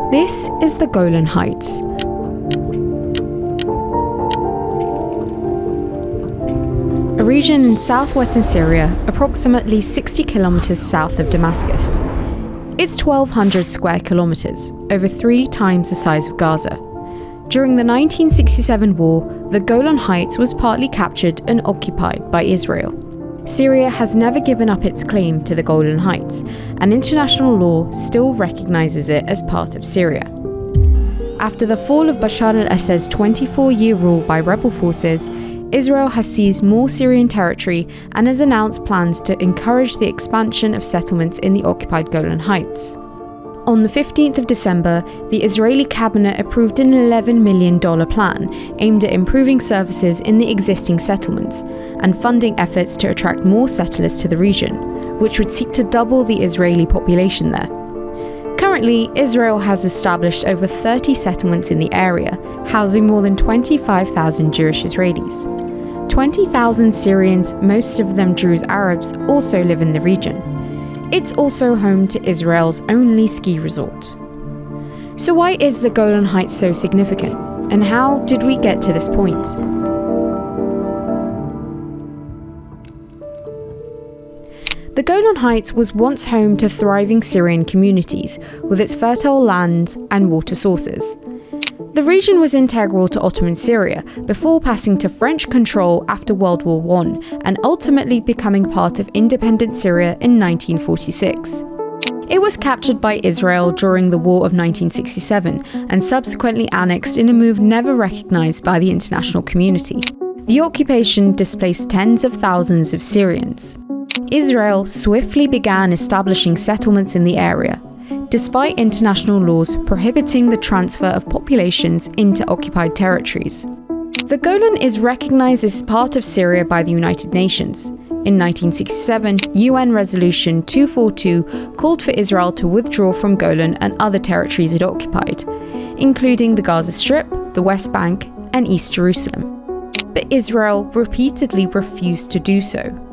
This is the Golan Heights. A region in southwestern Syria, approximately 60 kilometers south of Damascus. It's 1,200 square kilometers, over 3 times the size of Gaza. During the 1967 war, the Golan Heights was partly captured and occupied by Israel. Syria has never given up its claim to the Golan Heights, and international law still recognizes it as part of Syria. After the fall of Bashar al-Assad's 24-year rule by rebel forces, Israel has seized more Syrian territory and has announced plans to encourage the expansion of settlements in the occupied Golan Heights. On the 15th of December, the Israeli cabinet approved an $11 million plan aimed at improving services in the existing settlements and funding efforts to attract more settlers to the region, which would seek to double the Israeli population there. Currently, Israel has established over 30 settlements in the area, housing more than 25,000 Jewish Israelis. 20,000 Syrians, most of them Druze Arabs, also live in the region. It's also home to Israel's only ski resort. So why is the Golan Heights so significant? And how did we get to this point? The Golan Heights was once home to thriving Syrian communities, with its fertile lands and water sources. The region was integral to Ottoman Syria before passing to French control after World War I and ultimately becoming part of independent Syria in 1946. It was captured by Israel during the War of 1967 and subsequently annexed in a move never recognized by the international community. The occupation displaced tens of thousands of Syrians. Israel swiftly began establishing settlements in the area, despite international laws prohibiting the transfer of populations into occupied territories. The Golan is recognized as part of Syria by the United Nations. In 1967, UN Resolution 242 called for Israel to withdraw from Golan and other territories it occupied, including the Gaza Strip, the West Bank, and East Jerusalem. But Israel repeatedly refused to do so.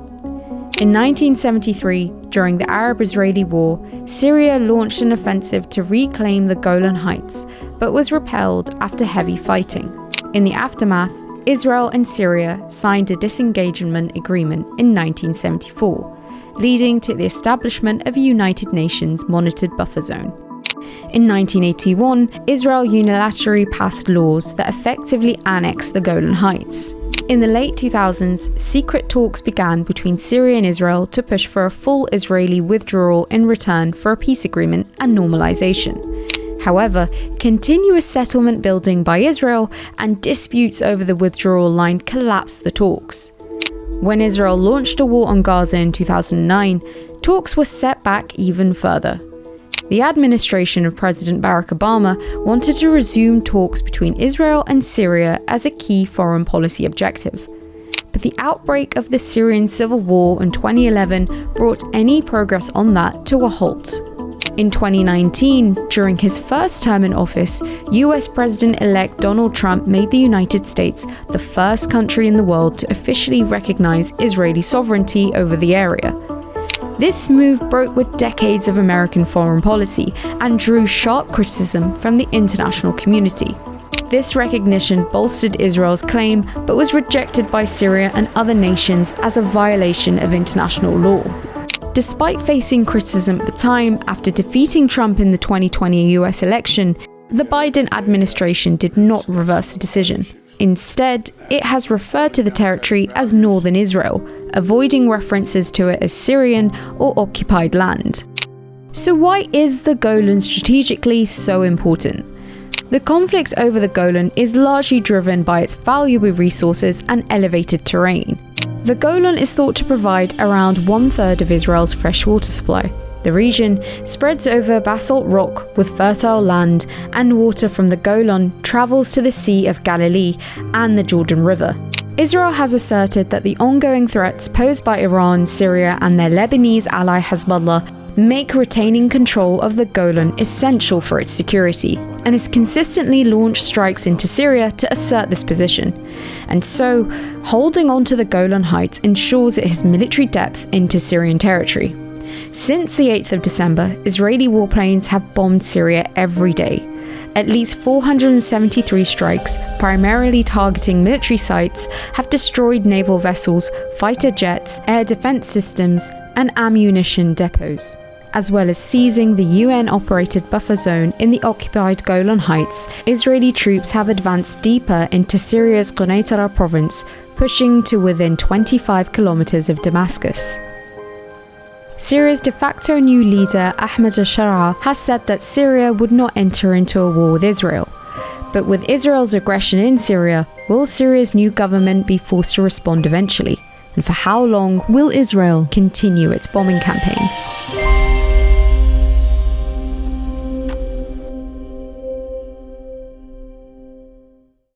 In 1973, during the Arab-Israeli War, Syria launched an offensive to reclaim the Golan Heights, but was repelled after heavy fighting. In the aftermath, Israel and Syria signed a disengagement agreement in 1974, leading to the establishment of a United Nations monitored buffer zone. In 1981, Israel unilaterally passed laws that effectively annexed the Golan Heights. In the late 2000s, secret talks began between Syria and Israel to push for a full Israeli withdrawal in return for a peace agreement and normalization. However, continuous settlement building by Israel and disputes over the withdrawal line collapsed the talks. When Israel launched a war on Gaza in 2009, talks were set back even further. The administration of President Barack Obama wanted to resume talks between Israel and Syria as a key foreign policy objective. But the outbreak of the Syrian civil war in 2011 brought any progress on that to a halt. In 2019, during his first term in office, US President-elect Donald Trump made the United States the first country in the world to officially recognize Israeli sovereignty over the area. This move broke with decades of American foreign policy and drew sharp criticism from the international community. This recognition bolstered Israel's claim, but was rejected by Syria and other nations as a violation of international law. Despite facing criticism at the time after defeating Trump in the 2020 US election, the Biden administration did not reverse the decision. Instead, it has referred to the territory as Northern Israel, avoiding references to it as Syrian or occupied land. So why is the Golan strategically so important? The conflict over the Golan is largely driven by its valuable resources and elevated terrain. The Golan is thought to provide around 1/3 of Israel's freshwater supply. The region spreads over basalt rock with fertile land, and water from the Golan travels to the Sea of Galilee and the Jordan River. Israel has asserted that the ongoing threats posed by Iran, Syria, and their Lebanese ally Hezbollah make retaining control of the Golan essential for its security, and has consistently launched strikes into Syria to assert this position. And so, holding on to the Golan Heights ensures it has military depth into Syrian territory. Since the 8th of December, Israeli warplanes have bombed Syria every day. At least 473 strikes, primarily targeting military sites, have destroyed naval vessels, fighter jets, air defense systems, and ammunition depots. As well as seizing the UN-operated buffer zone in the occupied Golan Heights, Israeli troops have advanced deeper into Syria's Quneitra province, pushing to within 25 kilometers of Damascus. Syria's de facto new leader, Ahmed al-Shara, has said that Syria would not enter into a war with Israel. But with Israel's aggression in Syria, will Syria's new government be forced to respond eventually? And for how long will Israel continue its bombing campaign?